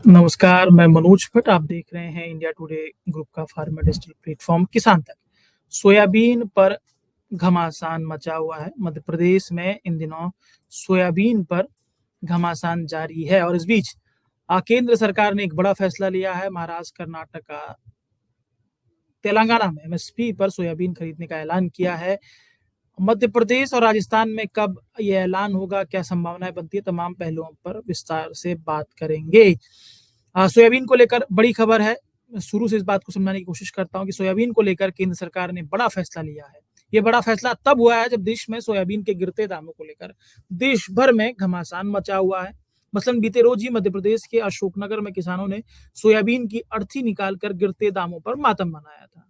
नमस्कार, मैं मनोज भट्ट। आप देख रहे हैं इंडिया टुडे ग्रुप का फार्मर डिजिटल प्लेटफॉर्म किसान तक। सोयाबीन पर घमासान मचा हुआ है। मध्य प्रदेश में इन दिनों सोयाबीन पर घमासान जारी है और इस बीच केंद्र सरकार ने एक बड़ा फैसला लिया है। महाराष्ट्र, कर्नाटका, तेलंगाना में एमएसपी पर सोयाबीन खरीदने का ऐलान किया है। मध्य प्रदेश और राजस्थान में कब ये ऐलान होगा, क्या संभावनाएं बनती है, तमाम पहलुओं पर विस्तार से बात करेंगे। सोयाबीन को लेकर बड़ी खबर है। शुरू से इस बात को समझाने की कोशिश करता हूं कि सोयाबीन को लेकर केंद्र सरकार ने बड़ा फैसला लिया है। ये बड़ा फैसला तब हुआ है जब देश में सोयाबीन के गिरते दामों को लेकर देश भर में घमासान मचा हुआ है। मसलन बीते रोज ही मध्य प्रदेश के अशोकनगर में किसानों ने सोयाबीन की अर्थी निकालकर गिरते दामों पर मातम मनाया था।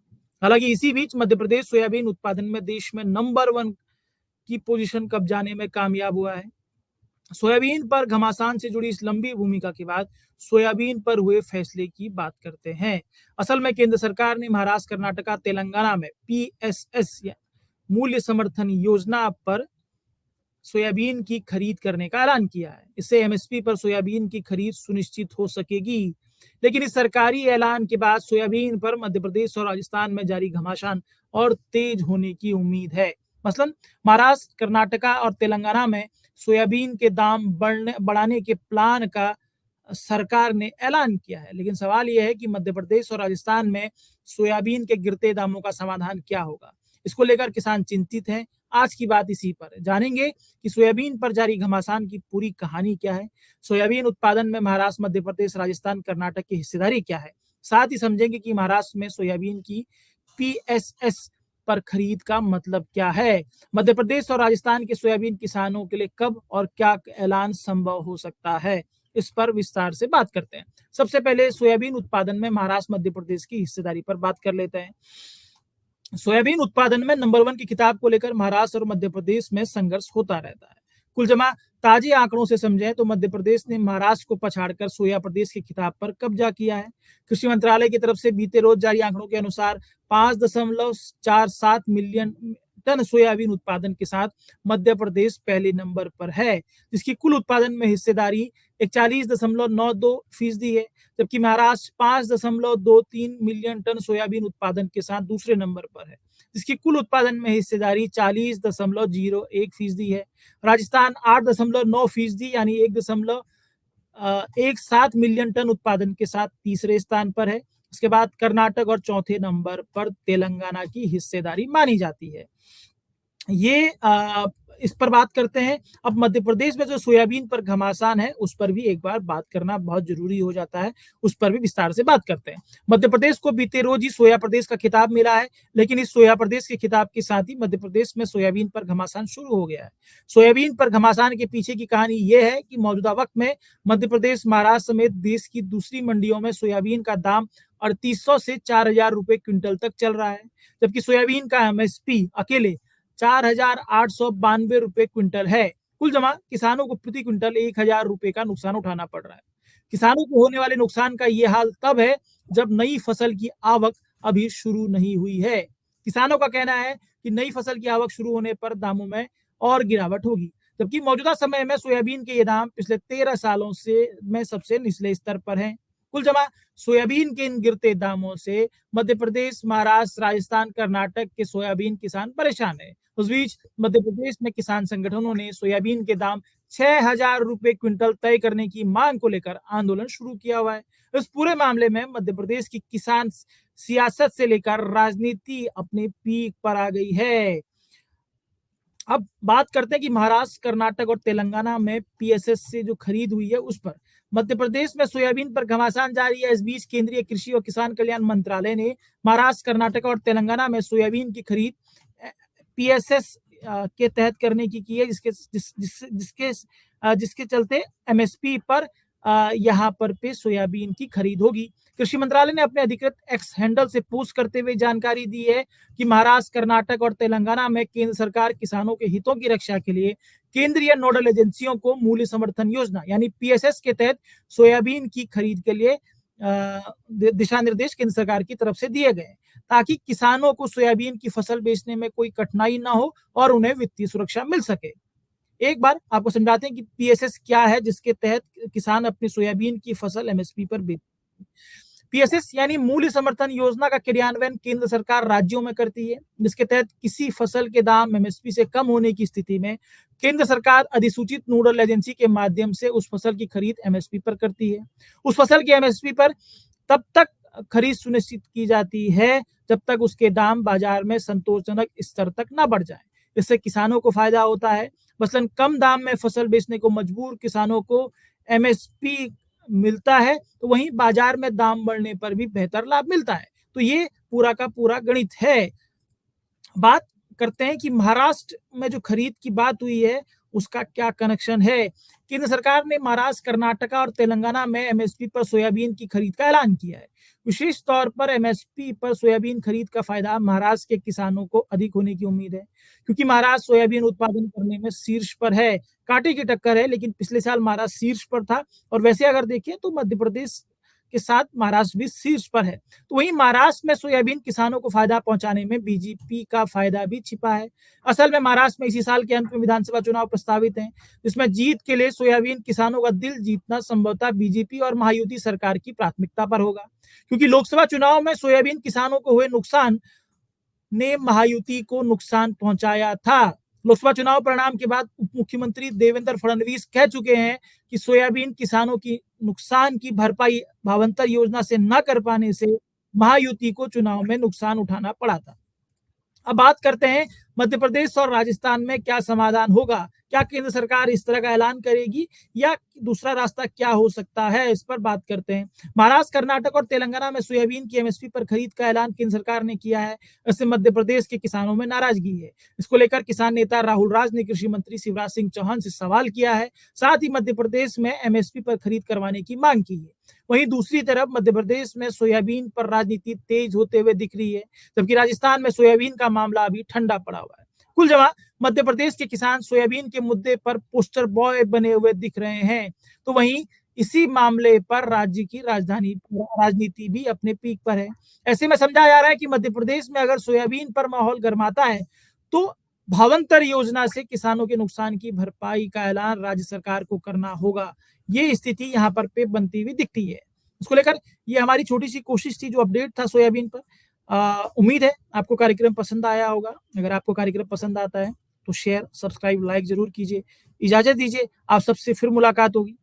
हालांकि इसी बीच मध्य प्रदेश सोयाबीन उत्पादन में देश में नंबर 1 की पोजीशन कब्जाने में कामयाब हुआ है। सोयाबीन पर घमासान से जुड़ी इस लंबी भूमिका के बाद सोयाबीन पर हुए फैसले की बात करते हैं। असल में केंद्र सरकार ने महाराष्ट्र, कर्नाटका, तेलंगाना में पीएसएस या मूल्य समर्थन योजना पर सोयाबीन की खरीद करने का ऐलान किया है। इससे एमएसपी पर सोयाबीन की खरीद सुनिश्चित हो सकेगी। लेकिन इस सरकारी ऐलान के बाद सोयाबीन पर मध्य प्रदेश और राजस्थान में जारी घमासान और तेज होने की उम्मीद है। मसलन महाराष्ट्र, कर्नाटका और तेलंगाना में सोयाबीन के दाम बढ़ाने के प्लान का सरकार ने ऐलान किया है। लेकिन सवाल यह है कि मध्य प्रदेश और राजस्थान में सोयाबीन के गिरते दामों का समाधान क्या होगा। इसको लेकर किसान चिंतित हैं। आज की बात इसी पर जानेंगे कि सोयाबीन पर जारी घमासान की पूरी कहानी क्या है, सोयाबीन उत्पादन में महाराष्ट्र, मध्य प्रदेश, राजस्थान, कर्नाटक की हिस्सेदारी क्या है। साथ ही समझेंगे कि महाराष्ट्र में सोयाबीन की पीएसएस पर खरीद का मतलब क्या है। मध्य प्रदेश और राजस्थान के सोयाबीन किसानों के लिए कब और क्या ऐलान संभव हो सकता है, इस पर विस्तार से बात करते हैं। सबसे पहले सोयाबीन उत्पादन में महाराष्ट्र, मध्य प्रदेश की हिस्सेदारी पर बात कर लेते हैं। सोयाबीन उत्पादन में नंबर 1 की खिताब को लेकर महाराष्ट्र और मध्य प्रदेश में संघर्ष होता रहता है। कुल जमा ताजे आंकड़ों से समझें तो मध्य प्रदेश ने महाराष्ट्र को पछाड़कर सोया प्रदेश की खिताब पर कब्जा किया है। कृषि मंत्रालय की तरफ से बीते रोज जारी आंकड़ों के अनुसार 5.47 मिलियन टन सोयाबीन उत्पादन के साथ मध्य प्रदेश पहले नंबर पर है, जिसकी कुल उत्पादन में हिस्सेदारी 41.92% है। जबकि महाराष्ट्र 5.23 मिलियन टन सोयाबीन उत्पादन के साथ दूसरे नंबर पर है, जिसकी कुल उत्पादन में हिस्सेदारी 40.01% है। राजस्थान 8.9% यानी 1.17 मिलियन टन उत्पादन के साथ तीसरे स्थान पर है। उसके बाद कर्नाटक और चौथे नंबर पर तेलंगाना की हिस्सेदारी मानी जाती है। ये इस पर बात करते हैं। अब मध्य प्रदेश में जो सोयाबीन पर घमासान है उस पर भी एक बार बात करना बहुत जरूरी हो जाता है, उस पर भी विस्तार से बात करते हैं। मध्य प्रदेश को बीते रोज ही सोया प्रदेश का खिताब मिला है, लेकिन इस सोया प्रदेश के खिताब के साथ ही मध्य प्रदेश में सोयाबीन पर घमासान शुरू हो गया है। सोयाबीन पर घमासान के पीछे की कहानी यह है कि मौजूदा वक्त में मध्य प्रदेश, महाराष्ट्र समेत देश की दूसरी मंडियों में सोयाबीन का दाम 3800 से 4000 रुपए क्विंटल तक चल रहा है, जबकि सोयाबीन का एमएसपी अकेले 4,892 क्विंटल है। कुल जमा किसानों को प्रति क्विंटल 1,000 रुपए का नुकसान उठाना पड़ रहा है। किसानों को होने वाले नुकसान का ये हाल तब है जब नई फसल की आवक अभी शुरू नहीं हुई है। किसानों का कहना है कि नई फसल की आवक शुरू होने पर दामों में और गिरावट होगी, जबकि मौजूदा समय में सोयाबीन के ये दाम पिछले 13 सालों से में सबसे निचले स्तर पर हैं। कुल जमा सोयाबीन के इन गिरते दामों से मध्य प्रदेश, महाराष्ट्र, राजस्थान, कर्नाटक के सोयाबीन किसान परेशान है। उस बीच मध्य प्रदेश में किसान संगठनों ने सोयाबीन के दाम 6,000 रुपए क्विंटल तय करने की मांग को लेकर आंदोलन शुरू किया हुआ है। इस पूरे मामले में मध्य प्रदेश की किसान सियासत से लेकर राजनीति अपने पीक पर आ गई है। अब बात करते हैं कि महाराष्ट्र, कर्नाटक और तेलंगाना में पीएसएस से जो खरीद हुई है उस पर। मध्य प्रदेश में सोयाबीन पर घमासान जारी है। इस बीच केंद्रीय कृषि और किसान कल्याण मंत्रालय ने महाराष्ट्र, कर्नाटक और तेलंगाना में सोयाबीन की खरीद पीएसएस के तहत करने की है, जिसके चलते एमएसपी पर यहाँ पर पे सोयाबीन की खरीद होगी। कृषि मंत्रालय ने अपने अधिकृत एक्स हैंडल से पोस्ट करते हुए जानकारी दी है कि महाराष्ट्र, कर्नाटक और तेलंगाना में केंद्र सरकार किसानों के हितों की रक्षा के लिए केंद्रीय नोडल एजेंसियों को मूल्य समर्थन योजना यानी पीएसएस के तहत सोयाबीन की खरीद के लिए दिशा निर्देश केंद्र सरकार की तरफ से दिए गए, ताकि किसानों को सोयाबीन की फसल बेचने में कोई कठिनाई ना हो और उन्हें वित्तीय सुरक्षा मिल सके। एक बार आपको समझाते हैं कि पीएसएस क्या है, जिसके तहत किसान अपनी सोयाबीन की फसल एमएसपी पर बेच। पीएसएस यानी मूल्य समर्थन योजना का क्रियान्वयन केंद्र सरकार राज्यों में करती है, जिसके तहत किसी फसल के दाम एमएसपी से कम होने की स्थिति में केंद्र सरकार अधिसूचित नोडल एजेंसी के माध्यम से उस फसल की खरीद एमएसपी पर करती है। उस फसल की एमएसपी पर तब तक खरीद सुनिश्चित की जाती है जब तक उसके दाम बाजार में संतोषजनक स्तर तक न बढ़ जाए। इससे किसानों को फायदा होता है। मसलन कम दाम में फसल बेचने को मजबूर किसानों को एमएसपी मिलता है, तो वहीं बाजार में दाम बढ़ने पर भी बेहतर लाभ मिलता है। तो ये पूरा का पूरा गणित है। बात करते हैं कि महाराष्ट्र में जो खरीद की बात हुई है, उसका क्या कनेक्शन है। केंद्र सरकार ने महाराष्ट्र, कर्नाटका और तेलंगाना में एमएसपी पर सोयाबीन की खरीद का ऐलान किया है। विशेष तौर पर एमएसपी पर सोयाबीन खरीद का फायदा महाराष्ट्र के किसानों को अधिक होने की उम्मीद है, क्योंकि महाराष्ट्र सोयाबीन उत्पादन करने में शीर्ष पर है। कांटे की टक्कर है, लेकिन पिछले साल महाराष्ट्र शीर्ष पर था, और वैसे अगर देखें तो मध्य प्रदेश के साथ महाराष्ट्र भी शीर्ष पर है। तो वहीं महाराष्ट्र में सोयाबीन किसानों को फायदा पहुंचाने में बीजेपी का फायदा भी छिपा है। असल में महाराष्ट्र में इसी साल के अंत में विधानसभा चुनाव प्रस्तावित हैं, जिसमें जीत के लिए सोयाबीन किसानों का दिल जीतना संभवतः बीजेपी और महायुति सरकार की प्राथमिकता पर होगा, क्योंकि लोकसभा चुनाव में सोयाबीन किसानों को हुए नुकसान ने महायुति को नुकसान पहुंचाया था। लोकसभा चुनाव परिणाम के बाद उप मुख्यमंत्री देवेंद्र फडणवीस कह चुके हैं कि सोयाबीन किसानों की नुकसान की भरपाई भावांतर योजना से न कर पाने से महायुति को चुनाव में नुकसान उठाना पड़ा था। अब बात करते हैं मध्य प्रदेश और राजस्थान में क्या समाधान होगा। क्या केंद्र सरकार इस तरह का ऐलान करेगी या दूसरा रास्ता क्या हो सकता है, इस पर बात करते हैं। महाराष्ट्र, कर्नाटक और तेलंगाना में सोयाबीन की एमएसपी पर खरीद का ऐलान केंद्र सरकार ने किया है। इससे मध्य प्रदेश के किसानों में नाराजगी है। इसको लेकर किसान नेता राहुल राज ने कृषि मंत्री शिवराज सिंह चौहान से सवाल किया है। साथ ही मध्य प्रदेश में एमएसपी पर खरीद करवाने की मांग की है। वहीं दूसरी तरफ मध्य प्रदेश में सोयाबीन पर राजनीति तेज होते हुए दिख रही है, जबकि राजस्थान में सोयाबीन का मामला अभी ठंडा पड़ा हुआ है। कुल जमा मध्य प्रदेश के किसान सोयाबीन के मुद्दे पर पोस्टर बॉय बने हुए दिख रहे हैं। तो वहीं इसी मामले पर राज्य की राजनीति भी अपने पीक पर है। ऐसे में समझा जा रहा है कि मध्य प्रदेश में अगर सोयाबीन पर माहौल गर्माता है, तो भावांतर योजना से किसानों के नुकसान की भरपाई का ऐलान राज्य सरकार को करना होगा। ये स्थिति यहाँ पर पे बनती हुई दिखती है। उसको लेकर ये हमारी छोटी सी कोशिश थी, जो अपडेट था सोयाबीन पर। उम्मीद है आपको कार्यक्रम पसंद आया होगा। अगर आपको कार्यक्रम पसंद आता है तो शेयर, सब्सक्राइब, लाइक जरूर कीजिए। इजाजत दीजिए, आप सबसे फिर मुलाकात होगी।